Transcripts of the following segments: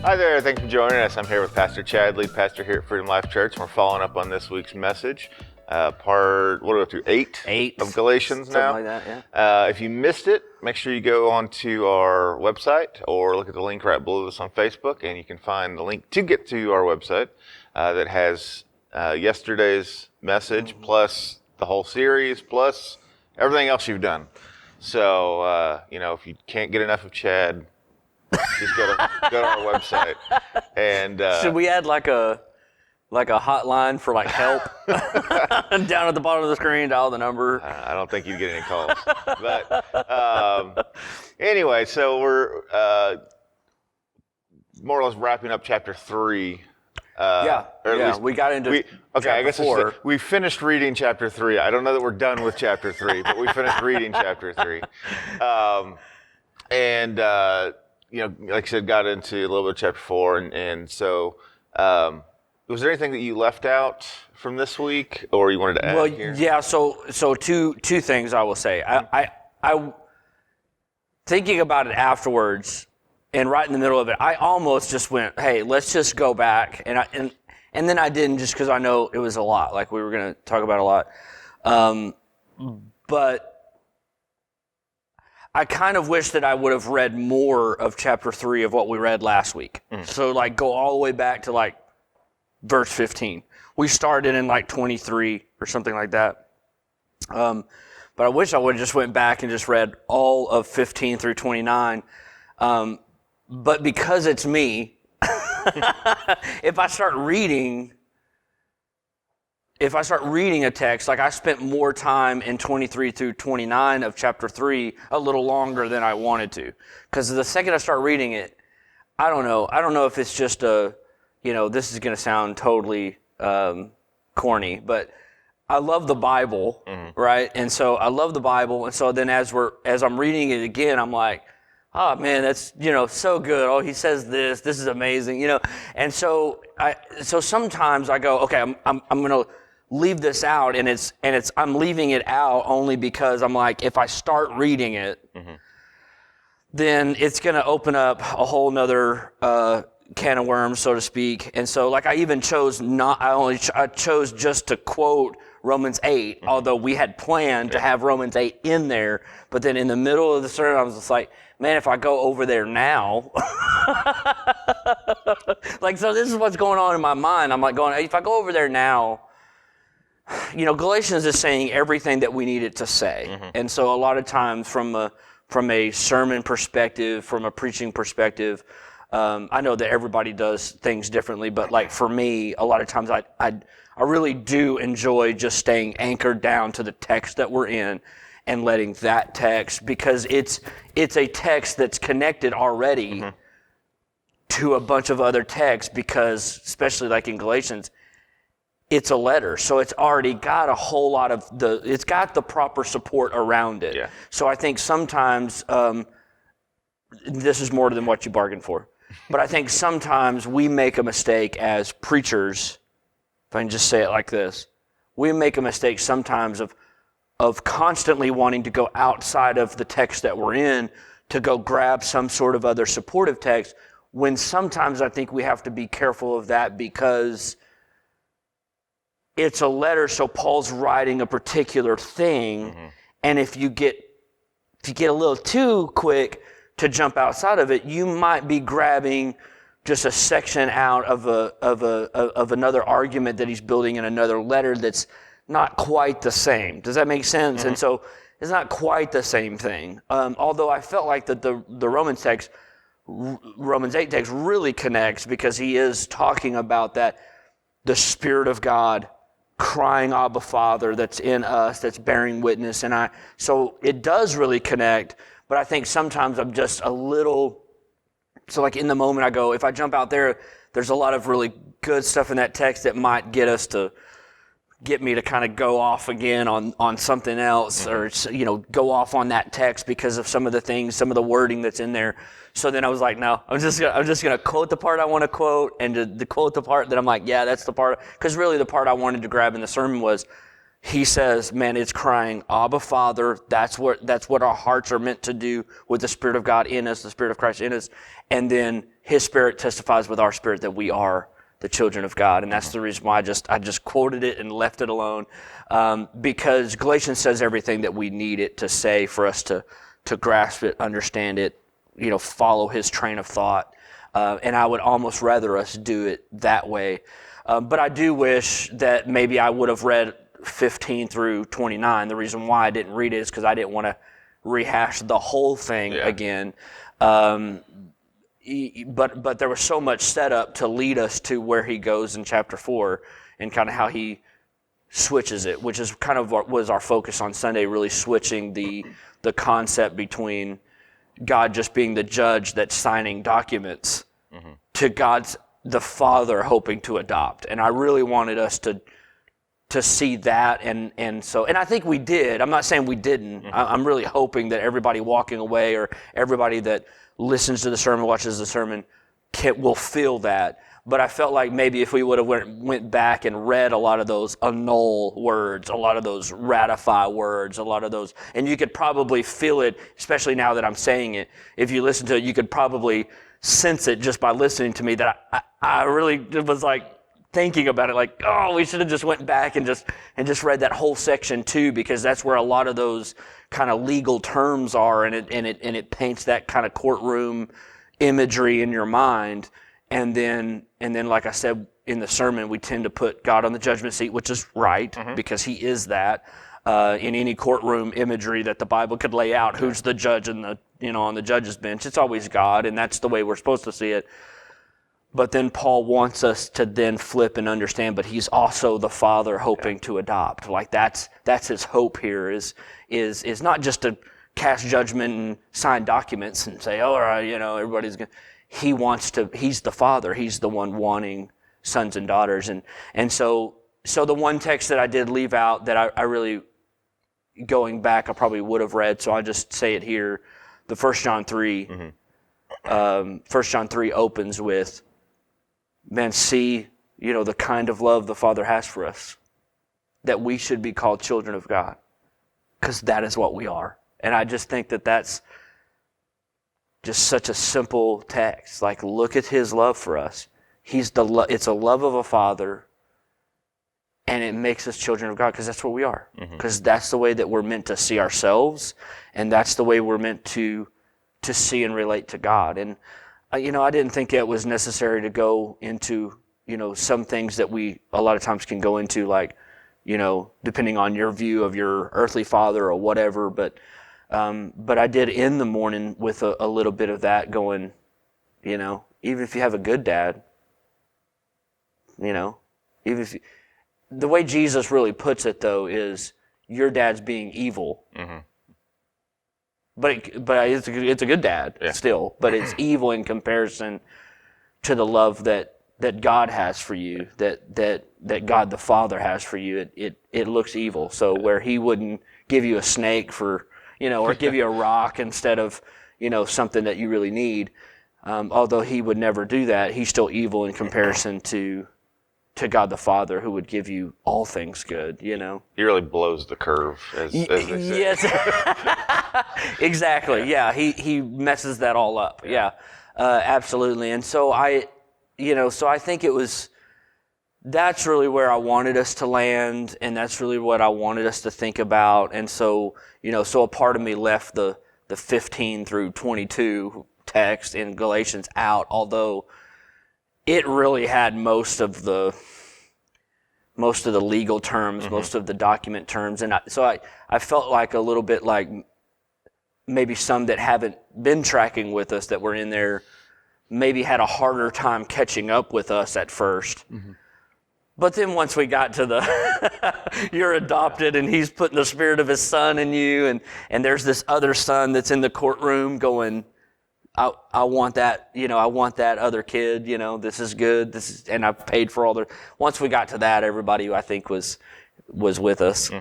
Hi there, thanks for joining us. I'm here with Pastor Chad, lead pastor here at Freedom Life Church, and we're following up on this week's message. Part, what are we up to, 8 of Galatians now? Something like that, yeah. If you missed it, make sure you go onto our website or look at the link right below this on Facebook, and you can find the link to get to our website that has yesterday's message, plus the whole series, plus everything else you've done. So, if you can't get enough of Chad, just go to our website. And should we add like a hotline for like help down at the bottom of the screen, dial the number? I don't think you'd get any calls. But anyway, so we're more or less wrapping up chapter 3. We got into chapter 4. We finished reading chapter 3. I don't know that we're done with chapter 3, but we finished reading chapter 3. Like I said, got into a little bit of chapter 4, and so was there anything that you left out from this week, or you wanted to add here? Yeah. So two things I will say. I thinking about it afterwards, and right in the middle of it, I almost just went, "Hey, let's just go back," and then I didn't, just because I know it was a lot. Like we were going to talk about a lot, but I kind of wish that I would have read more of chapter 3 of what we read last week. So like go all the way back to like verse 15. We started in like 23 or something like that. But I wish I would have just went back and just read all of 15 through 29. But because it's me, if I start reading a text, like I spent more time in 23 through 29 of chapter 3 a little longer than I wanted to. Because the second I start reading it, I don't know if it's just this is going to sound totally corny, but I love the Bible, right? And so I love the Bible. And so then as I'm reading it again, I'm like, oh man, that's, so good. Oh, he says this is amazing, And so sometimes I go, okay, I'm going to leave this out, and I'm leaving it out only because I'm like, if I start reading it, then it's going to open up a whole nother can of worms, so to speak. And so like I chose just to quote Romans 8, although we had planned to have Romans 8 in there, but then in the middle of the sermon I was just like, man, if I go over there now, so this is what's going on in my mind. I'm like going, if I go over there now, Galatians is saying everything that we need it to say. And so a lot of times from a sermon perspective, from a preaching perspective, I know that everybody does things differently, but like for me, a lot of times I really do enjoy just staying anchored down to the text that we're in and letting that text, because it's a text that's connected already to a bunch of other texts, because especially like in Galatians, it's a letter, so it's already got a whole lot of it's got the proper support around it. Yeah. So I think sometimes, this is more than what you bargained for, but I think sometimes we make a mistake as preachers, if I can just say it like this, we make a mistake sometimes of constantly wanting to go outside of the text that we're in to go grab some sort of other supportive text, when sometimes I think we have to be careful of that, because it's a letter, so Paul's writing a particular thing, and if you get a little too quick to jump outside of it, you might be grabbing just a section out of another argument that he's building in another letter that's not quite the same. Does that make sense? And so it's not quite the same thing. Although I felt like that the Romans 8 text really connects, because he is talking about that the Spirit of God crying Abba Father that's in us, that's bearing witness. So it does really connect, but I think sometimes I'm just a little, so like in the moment I go, if I jump out there, there's a lot of really good stuff in that text that might get me to kind of go off again on something else, or, go off on that text because of some of the wording that's in there. So then I was like, no, I'm just gonna quote the part I want to quote, and to quote the part that I'm like, yeah, that's the part. Because really the part I wanted to grab in the sermon was, he says, man, it's crying, Abba Father. That's what our hearts are meant to do with the Spirit of God in us, the Spirit of Christ in us. And then His Spirit testifies with our spirit that we are the children of God. And that's the reason why I just quoted it and left it alone, because Galatians says everything that we need it to say for us to grasp it, understand it, follow his train of thought. And I would almost rather us do it that way. But I do wish that maybe I would have read 15 through 29. The reason why I didn't read it is because I didn't want to rehash the whole thing again. But there was so much setup to lead us to where he goes in chapter 4 and kind of how he switches it, which is kind of what was our focus on Sunday, really switching the concept between God just being the judge that's signing documents to God's the Father hoping to adopt. And I really wanted us to see that, and I think we did. I'm not saying we didn't. I'm really hoping that everybody walking away or everybody that listens to the sermon, watches the sermon, will feel that. But I felt like maybe if we would have went back and read a lot of those annul words, a lot of those ratify words, a lot of those, and you could probably feel it, especially now that I'm saying it. If you listen to it, you could probably sense it just by listening to me that I really was like thinking about it, like, oh, we should have just went back and just read that whole section too, because that's where a lot of those kind of legal terms are, and it paints that kind of courtroom imagery in your mind. And then, like I said in the sermon, we tend to put God on the judgment seat, which is right, because he is that. In any courtroom imagery that the Bible could lay out, who's the judge on the judge's bench? It's always God, and that's the way we're supposed to see it. But then Paul wants us to then flip and understand, but he's also the Father hoping to adopt. Like that's his hope here is not just to cast judgment and sign documents and say, all right, everybody's going to. He's the Father. He's the one wanting sons and daughters. And so the one text that I did leave out that I really, going back, I probably would have read, so I'll just say it here. The 1 John 3, 1 John 3 opens with, man, see, the kind of love the Father has for us, that we should be called children of God, because that is what we are. And I just think that that's just such a simple text. Like, look at his love for us. It's a love of a Father, and it makes us children of God, because that's what we are. Because that's the way that we're meant to see ourselves, and that's the way we're meant to see and relate to God. And I didn't think it was necessary to go into, some things that we a lot of times can go into, like, depending on your view of your earthly father or whatever. But I did end the morning with a little bit of that going, even if you have a good dad, even if the way Jesus really puts it, though, is your dad's being evil. But it's a good dad still, but it's evil in comparison to the love that God has for you, that God the Father has for you. It looks evil. So where he wouldn't give you a snake for, or give you a rock instead of, something that you really need, although he would never do that, he's still evil in comparison to God the Father, who would give you all things good, He really blows the curve, as they say. Yes. Exactly. Yeah. He messes that all up. Yeah. Absolutely. And so I think that's really where I wanted us to land, and that's really what I wanted us to think about. And so, so a part of me left the 15 through 22 text in Galatians out, although it really had most of the legal terms, most of the document terms. And I felt like a little bit like maybe some that haven't been tracking with us that were in there maybe had a harder time catching up with us at first. But then once we got to the, you're adopted and he's putting the spirit of his son in you, and there's this other son that's in the courtroom going, I want that, I want that other kid, this is good, and I've paid for all the, once we got to that, everybody I think was with us.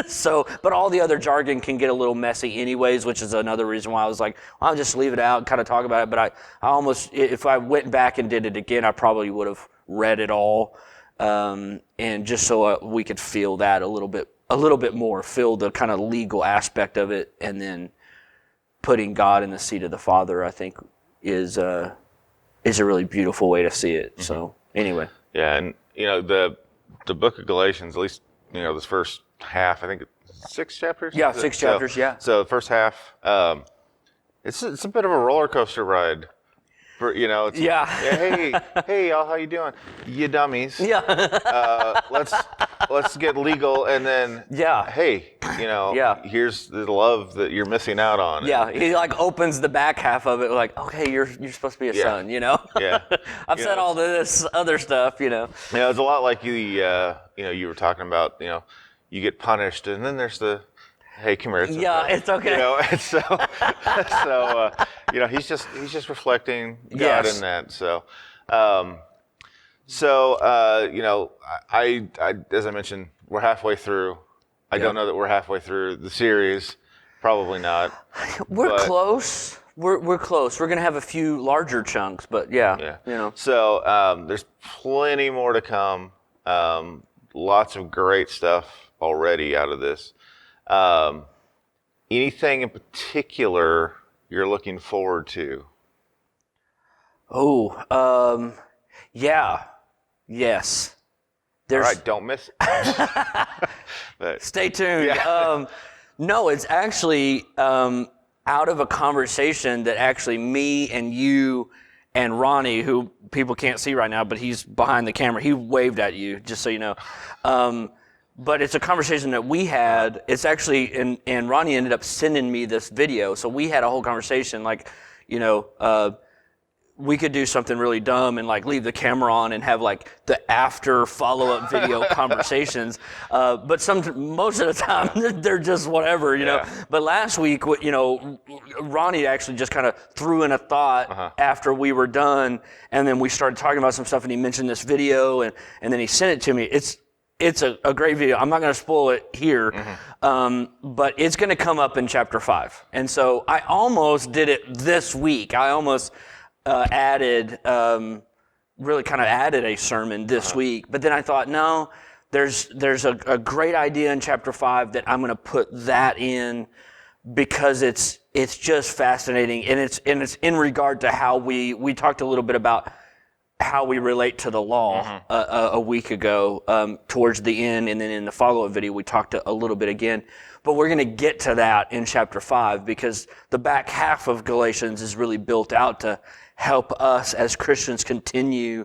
So, but all the other jargon can get a little messy anyways, which is another reason why I was like, I'll just leave it out and kind of talk about it. But I almost, if I went back and did it again, I probably would have read it all. And just so we could feel that a little bit more, feel the kind of legal aspect of it, and then putting God in the seat of the Father, I think is is a really beautiful way to see it. So anyway. Yeah, and the book of Galatians, at least this first half, I think it's 6 chapters. Yeah, 6 chapters. Yeah. So the first half, it's a bit of a roller coaster ride. For it's, hey y'all, how you doing? You dummies. Yeah. Let's get legal, and then hey, here's the love that you're missing out on. Yeah, he like opens the back half of it like, okay, you're supposed to be a son, Yeah. I've said all this other stuff, Yeah, it's a lot like you were talking about, you get punished, and then there's the, hey, come here. It's okay. And so he's just reflecting God in that. So, I as I mentioned, we're halfway through. I don't know that we're halfway through the series. Probably not. We're close. We're close. We're gonna have a few larger chunks, but yeah. So there's plenty more to come. Lots of great stuff already out of this. Anything in particular you're looking forward to? Oh, yes. All right, don't miss it. But, stay tuned. Yeah. No, it's actually out of a conversation that actually me and you and Ronnie, who people can't see right now, but he's behind the camera. He waved at you, just so you know. But it's a conversation that we had. It's actually, and Ronnie ended up sending me this video. So we had a whole conversation, like, we could do something really dumb and like leave the camera on and have like the after follow-up video conversations. But most of the time they're just whatever, But last week, Ronnie actually just kind of threw in a thought after we were done, and then we started talking about some stuff, and he mentioned this video, and then he sent it to me. It's a great video. I'm not going to spoil it here, but it's going to come up in chapter 5. And so I almost did it this week. I almost added a sermon this week. But then I thought, no, there's a great idea in chapter 5 that I'm going to put that in because it's just fascinating. And it's in regard to how we talked a little bit about how we relate to the law a week ago towards the end, and then in the follow-up video we talked a little bit again. But we're going to get to that in chapter 5 because the back half of Galatians is really built out to help us as Christians continue.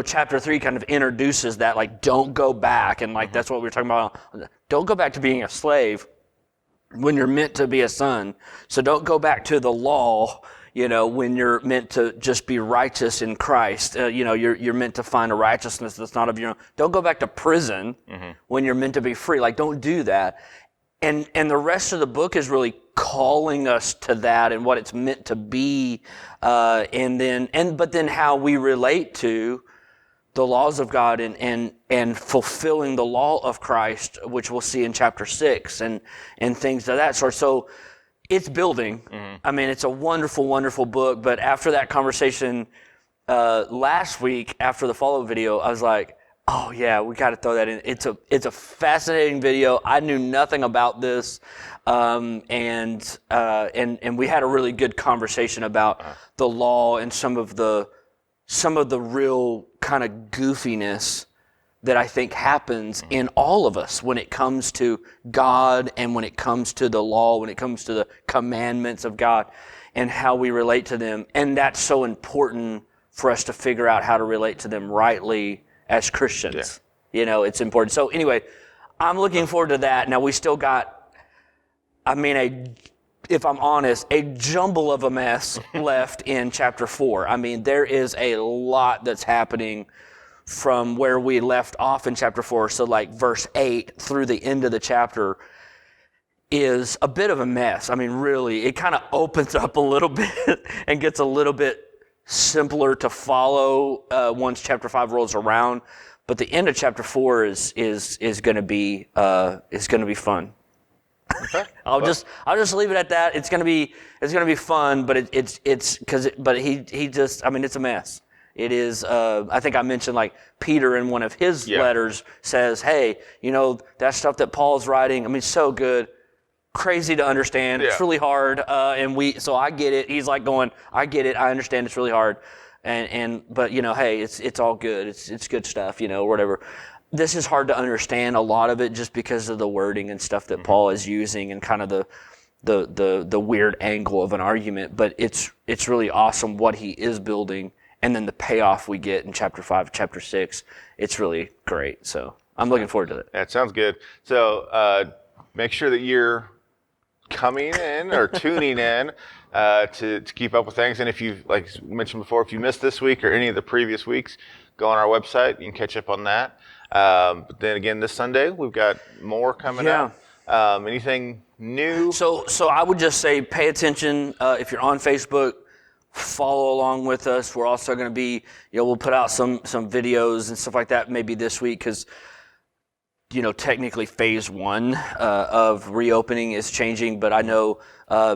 Chapter 3 kind of introduces that, like, don't go back, and like that's what we were talking about. Don't go back to being a slave when you're meant to be a son. So don't go back to the law, when you're meant to just be righteous in Christ. You're meant to find a righteousness that's not of your own. Don't go back to prison when you're meant to be free. Like, don't do that. And the rest of the book is really calling us to that and what it's meant to be, but then how we relate to the laws of God and fulfilling the law of Christ, which we'll see in chapter 6 and things of that sort. So it's building. I mean, it's a wonderful, wonderful book. But after that conversation last week, after the follow video, I was like, oh yeah, we got to throw that in. It's a fascinating video. I knew nothing about this, and we had a really good conversation about the law and some of the real kind of goofiness that I think happens in all of us when it comes to God and when it comes to the law, when it comes to the commandments of God and how we relate to them. And that's so important for us to figure out how to relate to them rightly as Christians. It's important. So anyway, I'm looking forward to that. Now we still got, if I'm honest, a jumble of a mess left in chapter 4. I mean, there is a lot that's happening from where we left off in chapter 4. So like verse 8 through the end of the chapter is a bit of a mess. I mean, really, it kind of opens up a little bit and gets a little bit simpler to follow once chapter 5 rolls around. But the end of chapter 4 is going to be fun. Okay. I'll just leave it at that. It's gonna be fun, but it's a mess. It is. I think I mentioned like Peter in one of his letters says, "Hey, that stuff that Paul's writing. I mean, so good, crazy to understand. It's really hard." So I get it. He's like going, "I get it. I understand. It's really hard." But hey, it's all good. It's good stuff, whatever. This is hard to understand a lot of it just because of the wording and stuff that Paul is using and kind of the weird angle of an argument. But it's really awesome what he is building, and then the payoff we get in chapter 5, chapter 6. It's really great. So I'm looking forward to it. That sounds good. So make sure that you're coming in or tuning in to keep up with things. And if you, like mentioned before, if you missed this week or any of the previous weeks, go on our website. You can catch up on that. But then again, this Sunday, we've got more coming up. Anything new? So I would just say pay attention. If you're on Facebook, follow along with us. We're also going to be, we'll put out some videos and stuff like that maybe this week because, technically phase 1 of reopening is changing, but I know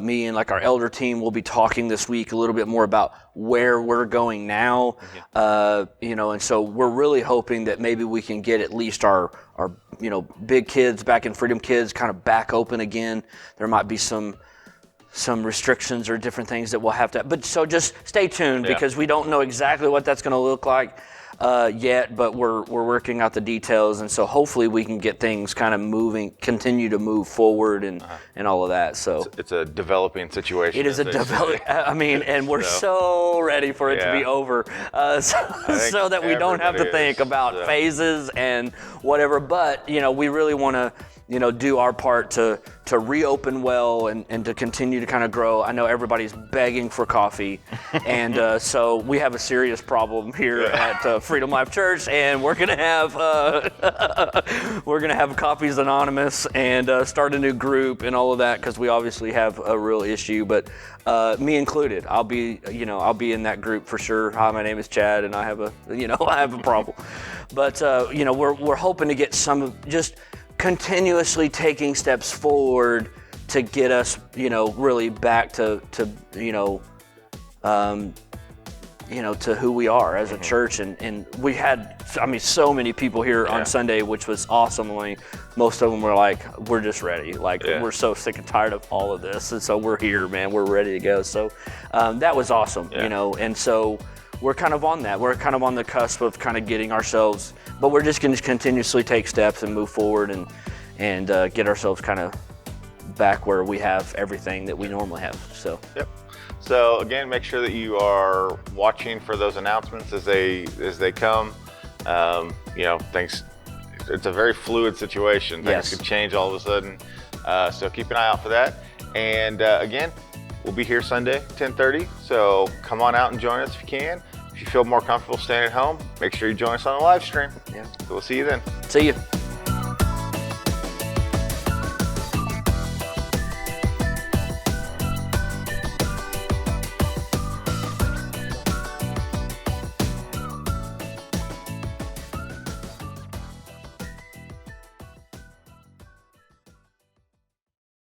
me and our elder team will be talking this week a little bit more about where we're going now, and so we're really hoping that maybe we can get at least our big kids back in Freedom Kids kind of back open again. There might be some restrictions or different things that we'll have to, but so just stay tuned because we don't know exactly what that's going to look like yet, but we're working out the details, and so hopefully we can get things kind of continue to move forward and all of that. So it's a developing situation. It is a developing. And we're so ready for it to be over, so that we don't have to think about phases and whatever. But we really want to do our part to reopen well and to continue to kind of grow. I know everybody's begging for coffee, and so we have a serious problem here at Freedom Life Church, and we're gonna have Coffees Anonymous and start a new group and all of that because we obviously have a real issue. But me included, I'll be in that group for sure. Hi, my name is Chad, and I have a problem. But we're hoping to get some just continuously taking steps forward to get us, really back to who we are as a church. And we had, so many people here on Sunday, which was awesome. Most of them were like, we're just ready. We're so sick and tired of all of this. And so we're here, man, we're ready to go. So that was awesome, and so we're kind of on that. We're kind of on the cusp of kind of getting ourselves, but we're just going to continuously take steps and move forward and get ourselves kind of back where we have everything that we normally have. So. Yep. So again, make sure that you are watching for those announcements as they come. Things. It's a very fluid situation. Things could change all of a sudden. So keep an eye out for that. And again, we'll be here Sunday, 10:30. So come on out and join us if you can. If you feel more comfortable staying at home, make sure you join us on the live stream. Yeah. So we'll see you then. See you.